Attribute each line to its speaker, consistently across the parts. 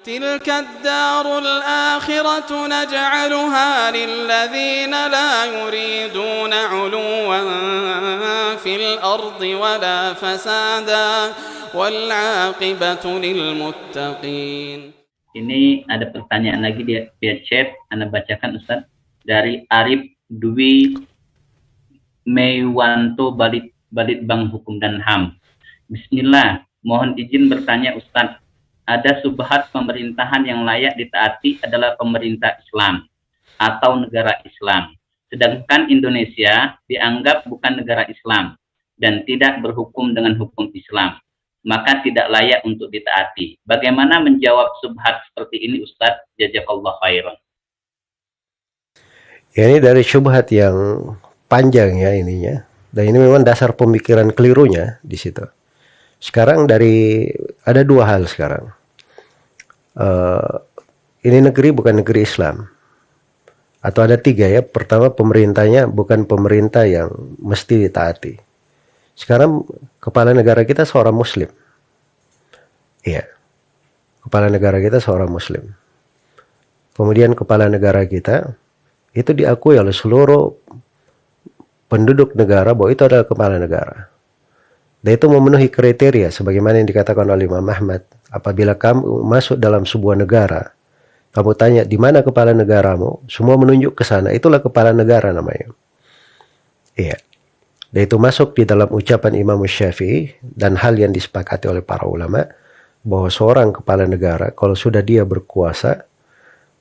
Speaker 1: تلك الدار الآخرة نجعلها للذين لا يريدون علوا في الأرض ولا فسادا والعاقبة للمتقين.
Speaker 2: Ini ada pertanyaan lagi via chat, Anda bacakan Ustaz, dari Arif Dwi Meiwanto Balitbang Hukum dan HAM. Bismillah, mohon izin bertanya Ustaz. Ada subhat pemerintahan yang layak ditaati adalah pemerintah Islam atau negara Islam. Sedangkan Indonesia dianggap bukan negara Islam dan tidak berhukum dengan hukum Islam. Maka tidak layak untuk ditaati. Bagaimana menjawab subhat seperti ini Ustaz? Jazakallah khairan.
Speaker 3: Ya, ini dari syubhat yang panjang ya ininya. Dan ini memang dasar pemikiran kelirunya di situ. Sekarang ada dua hal sekarang. Ini negeri bukan negeri Islam. Atau ada tiga ya. Pertama, pemerintahnya bukan pemerintah yang mesti ditaati. Sekarang kepala negara kita seorang Muslim. Iya. Kepala negara kita seorang Muslim. Kemudian kepala negara kita itu diakui oleh seluruh penduduk negara bahwa itu adalah kepala negara. Dan itu memenuhi kriteria sebagaimana yang dikatakan oleh Imam Ahmad. Apabila kamu masuk dalam sebuah negara, kamu tanya di mana kepala negaramu, semua menunjuk ke sana. Itulah kepala negara namanya. Iya. Dan itu masuk di dalam ucapan Imam Syafi'i dan hal yang disepakati oleh para ulama bahwa seorang kepala negara kalau sudah dia berkuasa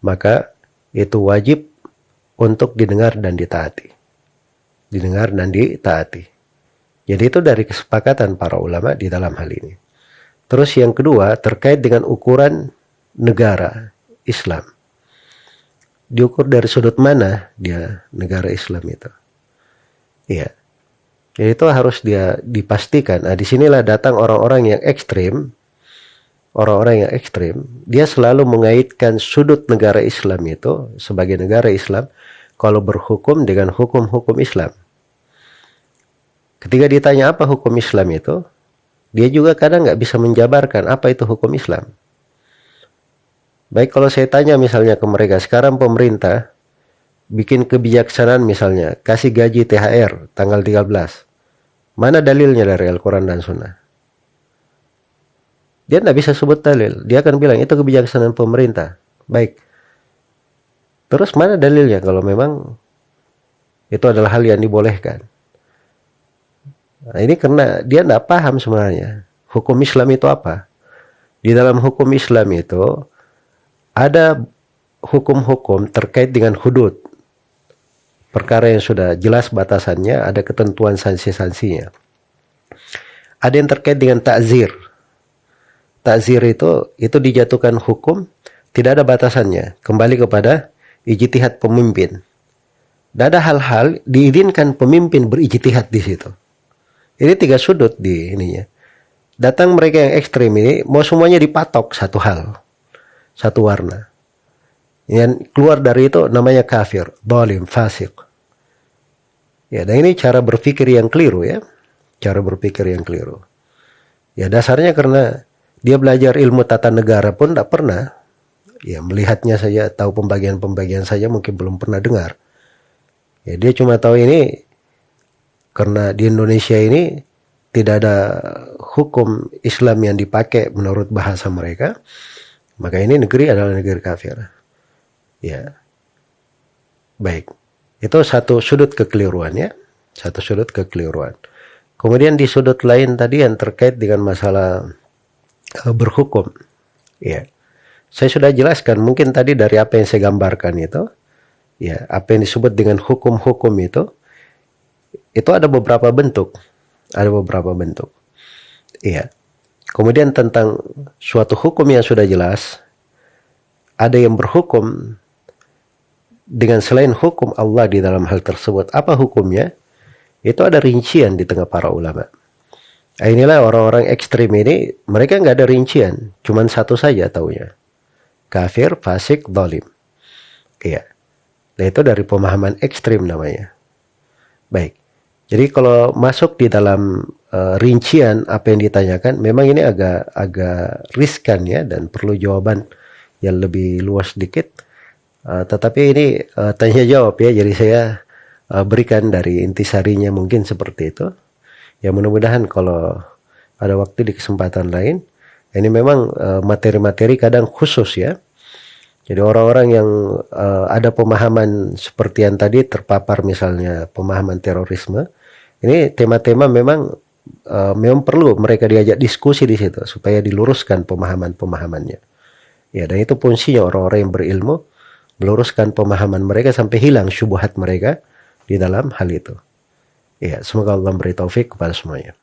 Speaker 3: maka itu wajib untuk didengar dan ditaati. Didengar dan ditaati. Jadi itu dari kesepakatan para ulama di dalam hal ini. Terus yang kedua terkait dengan ukuran negara Islam. Diukur dari sudut mana dia negara Islam itu? Iya. Jadi itu harus dia dipastikan. Nah, disinilah datang orang-orang yang ekstrim. Orang-orang yang ekstrim, dia selalu mengaitkan sudut negara Islam itu sebagai negara Islam kalau berhukum dengan hukum-hukum Islam. Ketika ditanya apa hukum Islam itu, dia juga kadang nggak bisa menjabarkan apa itu hukum Islam. Baik kalau saya tanya misalnya ke mereka, sekarang pemerintah bikin kebijaksanaan misalnya, kasih gaji THR tanggal 13. Mana dalilnya dari Al-Quran dan Sunnah? Dia tidak bisa sebut dalil. Dia akan bilang itu kebijaksanaan pemerintah. Baik. Terus mana dalilnya kalau memang itu adalah hal yang dibolehkan? Nah, ini karena dia tidak paham sebenarnya. Hukum Islam itu apa? Di dalam hukum Islam itu ada hukum-hukum terkait dengan hudud. Perkara yang sudah jelas batasannya, ada ketentuan sanksi-sanksinya. Ada yang terkait dengan takzir. Takzir itu dijatuhkan hukum, tidak ada batasannya. Kembali kepada ijtihad pemimpin. Dan ada hal-hal diizinkan pemimpin berijtihad di situ. Ini tiga sudut di ininya. Datang mereka yang ekstrim ini, mau semuanya dipatok satu hal, satu warna. Yang keluar dari itu namanya kafir, zalim, fasik. Ya, dan ini cara berpikir yang keliru ya. Cara berpikir yang keliru. Ya dasarnya karena dia belajar ilmu tata negara pun tidak pernah. Ya melihatnya saja, tahu pembagian-pembagian saja mungkin belum pernah dengar. Ya dia cuma tahu ini karena di Indonesia ini tidak ada hukum Islam yang dipakai menurut bahasa mereka. Maka ini negeri adalah negeri kafir. Ya. Baik. Itu satu sudut kekeliruan ya. Satu sudut kekeliruan. Kemudian di sudut lain tadi yang terkait dengan masalah berhukum. Ya. Saya sudah jelaskan mungkin tadi dari apa yang saya gambarkan itu. Ya, apa yang disebut dengan hukum-hukum itu ada beberapa bentuk. Ada beberapa bentuk. Iya. Kemudian tentang suatu hukum yang sudah jelas, ada yang berhukum dengan selain hukum Allah di dalam hal tersebut. Apa hukumnya? Itu ada rincian di tengah para ulama. Nah, inilah orang-orang ekstrim ini, mereka nggak ada rincian, cuman satu saja taunya. Kafir, fasik, zalim. Iya. Nah itu dari pemahaman ekstrim namanya. Baik. Jadi kalau masuk di dalam rincian apa yang ditanyakan, memang ini agak riskan ya dan perlu jawaban yang lebih luas sedikit. Tetapi ini tanya jawab ya, jadi saya berikan dari intisarinya mungkin seperti itu. Ya mudah-mudahan kalau ada waktu di kesempatan lain. Ini memang materi-materi kadang khusus ya. Jadi orang-orang yang ada pemahaman seperti yang tadi terpapar misalnya pemahaman terorisme, ini tema-tema memang perlu mereka diajak diskusi di situ supaya diluruskan pemahaman-pemahamannya. Ya, dan itu fungsinya orang-orang yang berilmu, meluruskan pemahaman mereka sampai hilang syubhat mereka di dalam hal itu. Ya, semoga Allah beri taufik kepada semuanya.